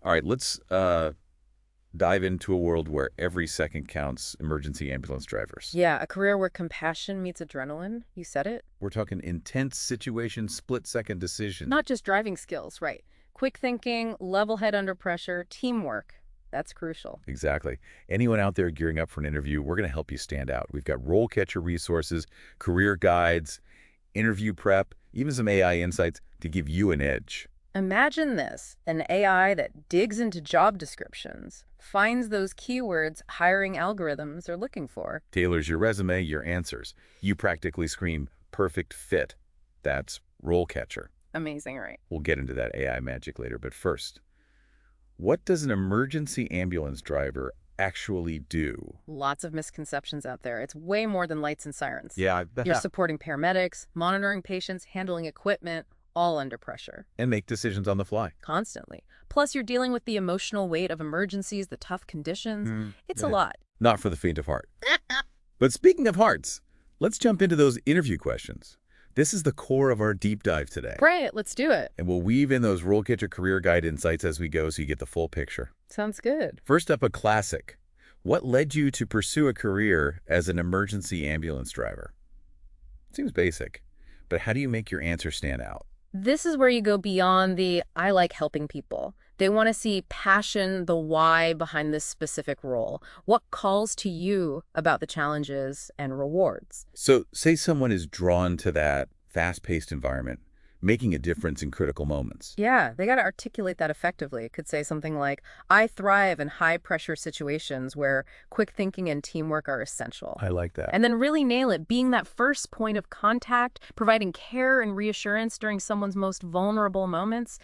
All right, let's dive into a world where every second counts. Emergency ambulance drivers. Yeah, a career where compassion meets adrenaline. You said it. We're talking intense situation, split-second decision. Not just driving skills, right? Quick thinking, level head under pressure, teamwork. That's crucial. Exactly. Anyone out there gearing up for an interview, we're going to help you stand out. We've got RoleCatcher resources, career guides, interview prep, even some AI insights to give you an edge. Imagine this, an AI that digs into job descriptions, finds those keywords hiring algorithms are looking for. Tailors your resume, your answers. You practically scream, perfect fit. That's RoleCatcher. Amazing, right? We'll get into that AI magic later, but first, what does an emergency ambulance driver actually do? Lots of misconceptions out there. It's way more than lights and sirens. Yeah, I bet. You're supporting paramedics, monitoring patients, handling equipment, all under pressure. And make decisions on the fly. Constantly. Plus, you're dealing with the emotional weight of emergencies, the tough conditions. It's a Yeah. lot. Not for the faint of heart. But speaking of hearts, let's jump into those interview questions. This is the core of our deep dive today. Right, let's do it. And we'll weave in those RoleCatcher Career Guide insights as we go so you get the full picture. Sounds good. First up, a classic. What led you to pursue a career as an emergency ambulance driver? Seems basic, but how do you make your answer stand out? This is where you go beyond the I like helping people. They want to see passion, the why behind this specific role. What calls to you about the challenges and rewards? So say someone is drawn to that fast-paced environment, making a difference in critical moments. Yeah, they got to articulate that effectively. It could say something like, I thrive in high-pressure situations where quick thinking and teamwork are essential. I like that. And then really nail it, being that first point of contact, providing care and reassurance during someone's most vulnerable moments.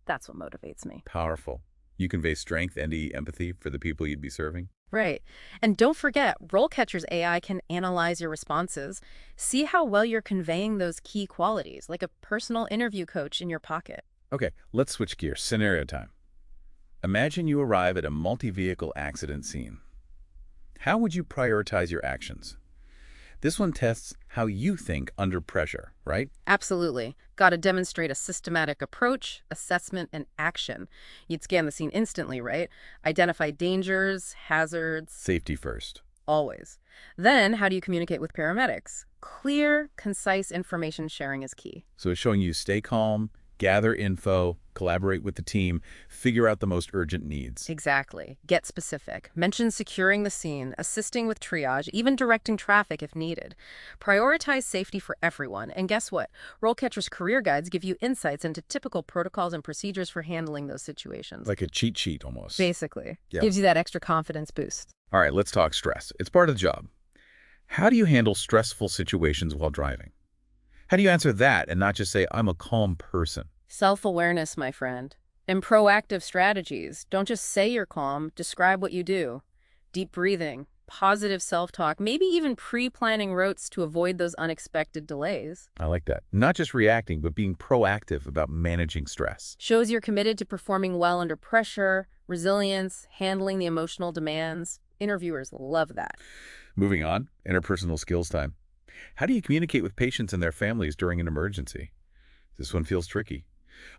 That's what motivates me. Powerful. You convey strength and empathy for the people you'd be serving. Right. And don't forget, RoleCatcher's AI can analyze your responses, see how well you're conveying those key qualities, like a personal interview coach in your pocket. Okay, let's switch gears. Scenario time. Imagine you arrive at a multi-vehicle accident scene. How would you prioritize your actions? This one tests how you think under pressure, right? Absolutely. Got to demonstrate a systematic approach, assessment, and action. You'd scan the scene instantly, right? Identify dangers, hazards. Safety first. Always. Then, how do you communicate with paramedics? Clear, concise information sharing is key. So it's showing you stay calm, gather info, collaborate with the team, figure out the most urgent needs. Exactly. Get specific. Mention securing the scene, assisting with triage, even directing traffic if needed. Prioritize safety for everyone. And guess what? RoleCatcher's career guides give you insights into typical protocols and procedures for handling those situations. Like a cheat sheet almost. Basically. Yeah. Gives you that extra confidence boost. All right, let's talk stress. It's part of the job. How do you handle stressful situations while driving? How do you answer that and not just say, I'm a calm person? Self-awareness, my friend. And proactive strategies. Don't just say you're calm, describe what you do. Deep breathing, positive self-talk, maybe even pre-planning routes to avoid those unexpected delays. I like that. Not just reacting, but being proactive about managing stress. Shows you're committed to performing well under pressure, resilience, handling the emotional demands. Interviewers love that. Moving on, interpersonal skills time. How do you communicate with patients and their families during an emergency? This one feels tricky.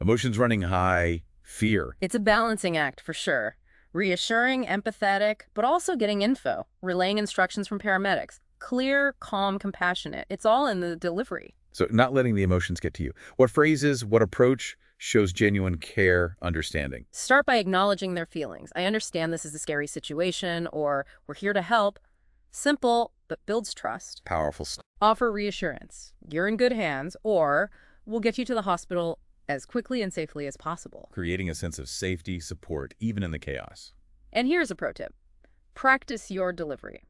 Emotions running high, fear. It's a balancing act for sure. Reassuring, empathetic, but also getting info, relaying instructions from paramedics. Clear, calm, compassionate. It's all in the delivery. So not letting the emotions get to you. What phrases, what approach shows genuine care, understanding? Start by acknowledging their feelings. I understand this is a scary situation, or we're here to help. Simple, but builds trust. Powerful stuff. Offer reassurance. You're in good hands, or we'll get you to the hospital as quickly and safely as possible. Creating a sense of safety, support, even in the chaos. And here's a pro tip. Practice your delivery.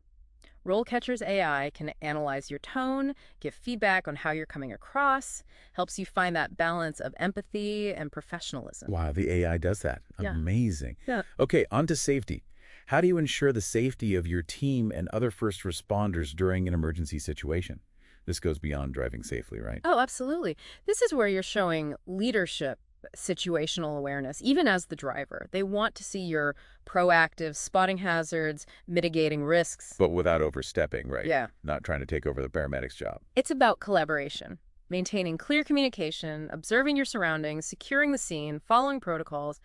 RoleCatcher's AI can analyze your tone, give feedback on how you're coming across, helps you find that balance of empathy and professionalism. Wow, the AI does that. Yeah. Amazing. Yeah. Okay, on to safety. How do you ensure the safety of your team and other first responders during an emergency situation? This goes beyond driving safely, right? Oh, absolutely. This is where you're showing leadership, situational awareness, even as the driver. They want to see you're proactive, spotting hazards, mitigating risks. But without overstepping, right? Yeah. Not trying to take over the paramedic's job. It's about collaboration, maintaining clear communication, observing your surroundings, securing the scene, following protocols.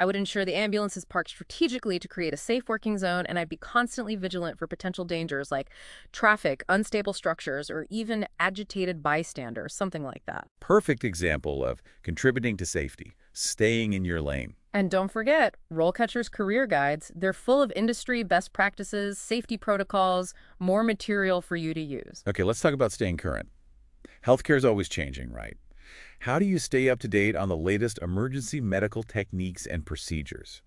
I would ensure the ambulance is parked strategically to create a safe working zone, and I'd be constantly vigilant for potential dangers like traffic, unstable structures, or even agitated bystanders, something like that. Perfect example of contributing to safety, staying in your lane. And don't forget, RoleCatcher's career guides. They're full of industry best practices, safety protocols, more material for you to use. Okay, let's talk about staying current. Healthcare is always changing, right? How do you stay up to date on the latest emergency medical techniques and procedures?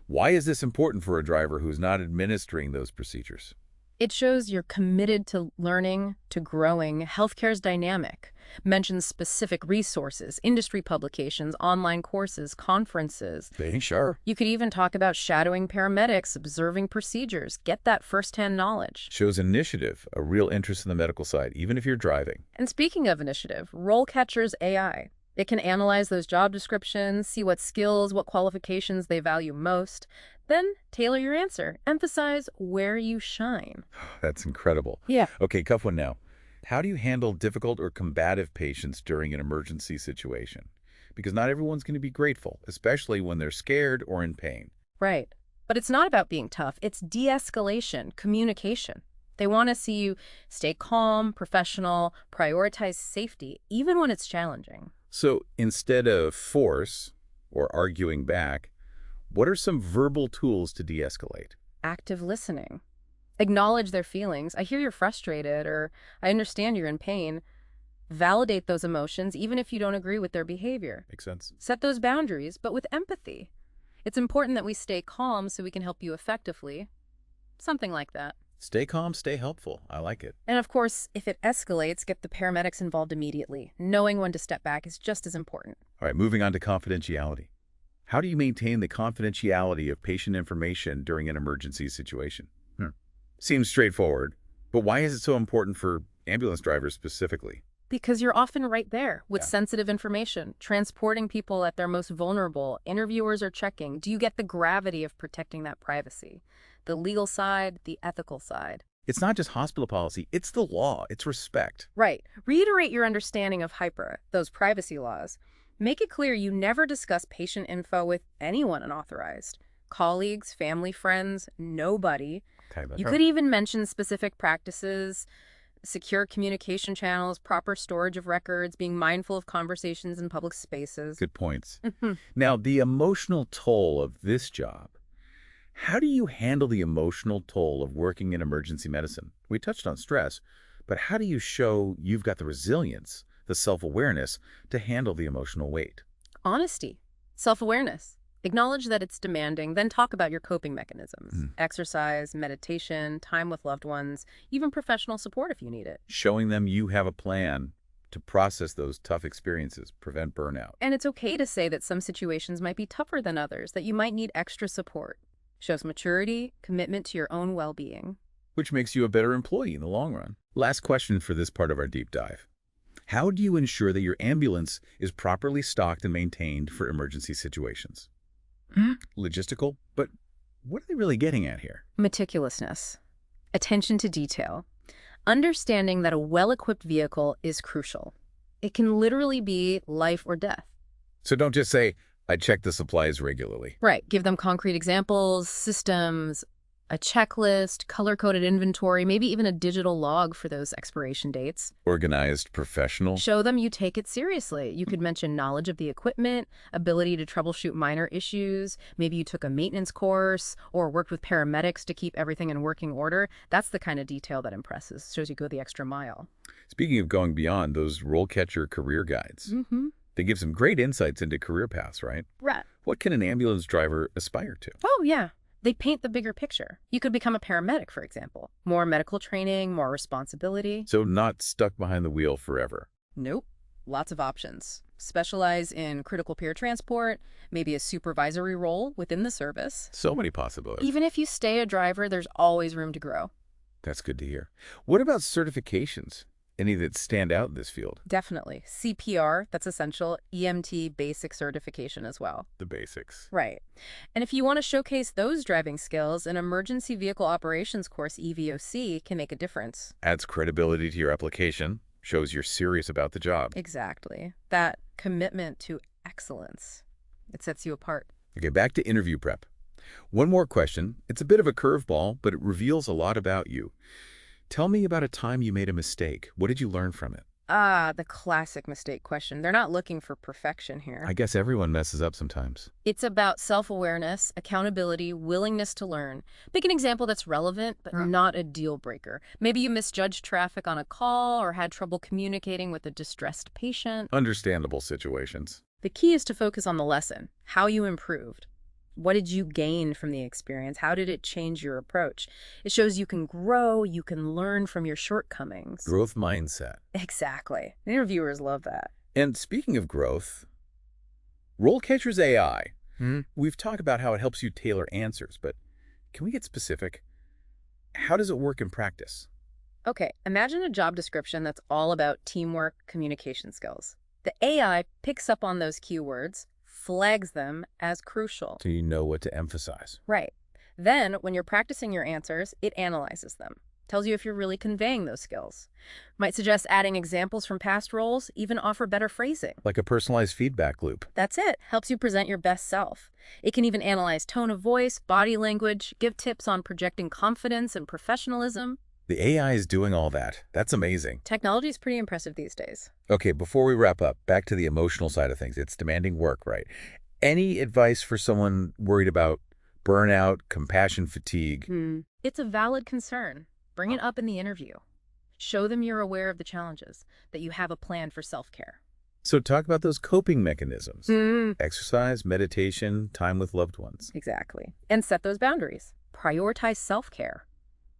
Why is this important for a driver who's not administering those procedures? It shows you're committed to learning, to growing. Healthcare's dynamic. Mentions specific resources, industry publications, online courses, conferences. Sure. You could even talk about shadowing paramedics, observing procedures. Get that firsthand knowledge. Shows initiative, a real interest in the medical side, even if you're driving. And speaking of initiative, RoleCatcher's AI. It can analyze those job descriptions, see what skills, what qualifications they value most, then tailor your answer. Emphasize where you shine. That's incredible. Yeah. Okay, tough one now. How do you handle difficult or combative patients during an emergency situation? Because not everyone's going to be grateful, especially when they're scared or in pain. Right. But it's not about being tough. It's de-escalation, communication. They want to see you stay calm, professional, prioritize safety, even when it's challenging. So instead of force or arguing back, what are some verbal tools to de-escalate? Active listening. Acknowledge their feelings. I hear you're frustrated, or I understand you're in pain. Validate those emotions, even if you don't agree with their behavior. Makes sense. Set those boundaries, but with empathy. It's important that we stay calm so we can help you effectively. Something like that. Stay calm, stay helpful. I like it. And of course, if it escalates, get the paramedics involved immediately. Knowing when to step back is just as important. All right, moving on to confidentiality. How do you maintain the confidentiality of patient information during an emergency situation? Seems straightforward, but why is it so important for ambulance drivers specifically? Because you're often right there with Yeah. sensitive information, transporting people at their most vulnerable. Interviewers are checking. Do you get the gravity of protecting that privacy? The legal side, the ethical side. It's not just hospital policy, it's the law, it's respect. Right. Reiterate your understanding of HIPAA, those privacy laws. Make it clear you never discuss patient info with anyone unauthorized. Colleagues, family, friends, nobody. Okay, that's You right. could even mention specific practices, secure communication channels, proper storage of records, being mindful of conversations in public spaces. Good points. Now, the emotional toll of this job. How do you handle the emotional toll of working in emergency medicine? We touched on stress, but how do you show you've got the resilience, the self-awareness to handle the emotional weight? Honesty, self-awareness. Acknowledge that it's demanding, then talk about your coping mechanisms. Exercise, meditation, time with loved ones, even professional support if you need it. Showing them you have a plan to process those tough experiences, prevent burnout. And it's okay to say that some situations might be tougher than others, that you might need extra support. Shows maturity, commitment to your own well-being. Which makes you a better employee in the long run. Last question for this part of our deep dive. How do you ensure that your ambulance is properly stocked and maintained for emergency situations? Logistical, but what are they really getting at here? Meticulousness. Attention to detail. Understanding that a well-equipped vehicle is crucial. It can literally be life or death. So don't just say, I check the supplies regularly. Right. Give them concrete examples, systems, a checklist, color-coded inventory, maybe even a digital log for those expiration dates. Organized, professional. Show them you take it seriously. You could mention knowledge of the equipment, ability to troubleshoot minor issues. Maybe you took a maintenance course or worked with paramedics to keep everything in working order. That's the kind of detail that impresses. Shows you go the extra mile. Speaking of going beyond, those RoleCatcher career guides. They give some great insights into career paths, right? Right. What can an ambulance driver aspire to? Oh, yeah. They paint the bigger picture. You could become a paramedic, for example. More medical training, more responsibility. So not stuck behind the wheel forever. Nope. Lots of options. Specialize in critical peer transport, maybe a supervisory role within the service. So many possibilities. Even if you stay a driver, there's always room to grow. That's good to hear. What about certifications? Any that stand out in this field? Definitely. CPR, that's essential. EMT basic certification as well. The basics. Right. And if you want to showcase those driving skills, an emergency vehicle operations course, EVOC, can make a difference. Adds credibility to your application, shows you're serious about the job. Exactly. That commitment to excellence. It sets you apart. Okay, back to interview prep. One more question. It's a bit of a curveball, but it reveals a lot about you. Tell me about a time you made a mistake. What did you learn from it? Ah, the classic mistake question. They're not looking for perfection I here. guess everyone messes up sometimes. It's about self-awareness, accountability, willingness to learn. Pick an example that's relevant, but not a deal breaker. Maybe you misjudged traffic on a call or had trouble communicating with a distressed patient. Understandable situations. The key is to focus on the lesson, how you improved. What did you gain from the experience? How did it change your approach? It shows you can grow, you can learn from your shortcomings. Growth mindset. Exactly. Interviewers love that. And speaking of growth, RoleCatcher's AI. We've talked about how it helps you tailor answers, but can we get specific? How does it work in practice? Okay, imagine a job description that's all about teamwork, communication skills. The AI picks up on those keywords, flags them as crucial. So you know what to emphasize. Right. Then, when you're practicing your answers, it analyzes them. Tells you if you're really conveying those skills. Might suggest adding examples from past roles, even offer better phrasing. Like a personalized feedback loop. That's it. Helps you present your best self. It can even analyze tone of voice, body language, give tips on projecting confidence and professionalism. The AI is doing all that. That's amazing. Technology is pretty impressive these days. Okay, before we wrap up, back to the emotional side of things. It's demanding work, right? Any advice for someone worried about burnout, compassion fatigue? It's a valid concern. Bring it up in the interview. Show them you're aware of the challenges, that you have a plan for self-care. So talk about those coping mechanisms. Exercise, meditation, time with loved ones. Exactly. And set those boundaries. Prioritize self-care.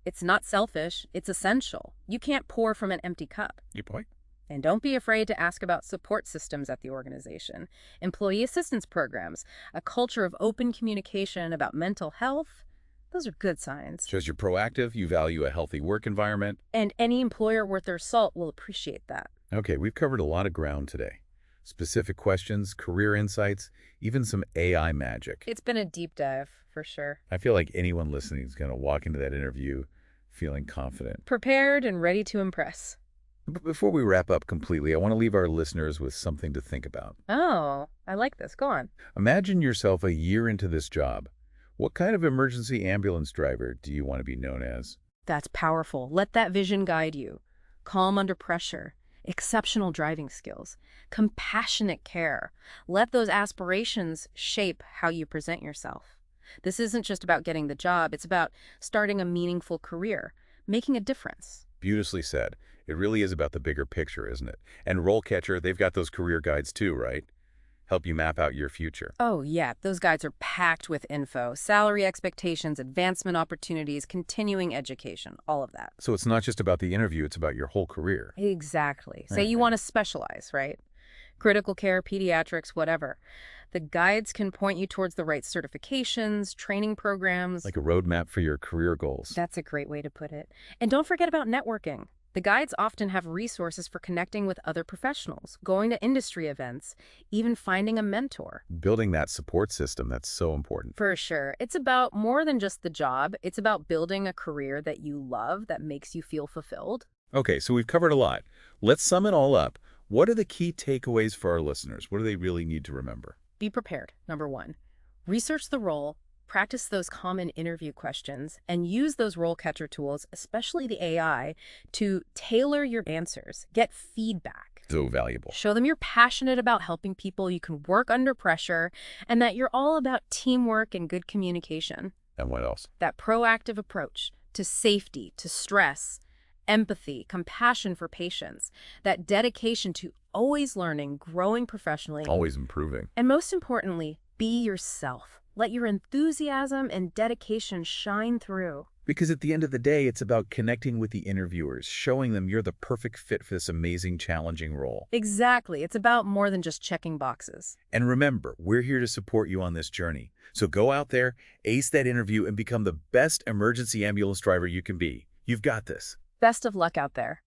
It's not selfish, it's essential. You can't pour from an empty cup. Your point? And don't be afraid to ask about support systems at the organization, employee assistance programs, a culture of open communication about mental health. Those are good signs. Shows you're proactive, you value a healthy work environment. And any employer worth their salt will appreciate that. Okay, we've covered a lot of ground today. Specific questions, career insights, even some AI magic. It's been a deep dive, for sure. I feel like anyone listening is going to walk into that interview feeling confident. Prepared and ready to impress. But before we wrap up completely, I want to leave our listeners with something to think about. Oh, I like this. Go on. Imagine yourself a year into this job. What kind of emergency ambulance driver do you want to be known as? That's powerful. Let that vision guide you. Calm under pressure. Exceptional driving skills. Compassionate care. Let those aspirations shape how you present yourself. This isn't just about getting the job. It's about starting a meaningful career, making a difference. Beautifully said. It really is about the bigger picture, isn't it? And RoleCatcher, they've got those career guides too, right? Help you map out your future. Oh, yeah. Those guides are packed with info, salary expectations, advancement opportunities, continuing education, all of that. So it's not just about the interview, it's about your whole career. Exactly. Say you want to specialize, right? Critical care, pediatrics, whatever. The guides can point you towards the right certifications, training programs. Like a roadmap for your career goals. That's a great way to put it. And don't forget about networking. The guides often have resources for connecting with other professionals, going to industry events, even finding a mentor. Building that support system, that's so important. For sure. It's about more than just the job. It's about building a career that you love, that makes you feel fulfilled. Okay, so we've covered a lot. Let's sum it all up. What are the key takeaways for our listeners? What do they really need to remember? Be prepared, number one. Research the role, practice those common interview questions, and use those RoleCatcher tools, especially the AI, to tailor your answers. Get feedback. So valuable. Show them you're passionate about helping people, you can work under pressure, and that you're all about teamwork and good communication. And what else? That proactive approach to safety, to stress, empathy, compassion for patients, that dedication to always learning, growing professionally. Always improving. And most importantly, be yourself. Let your enthusiasm and dedication shine through. Because at the end of the day, it's about connecting with the interviewers, showing them you're the perfect fit for this amazing, challenging role. Exactly. It's about more than just checking boxes. And remember, we're here to support you on this journey. So go out there, ace that interview, and become the best emergency ambulance driver you can be. You've got this. Best of luck out there.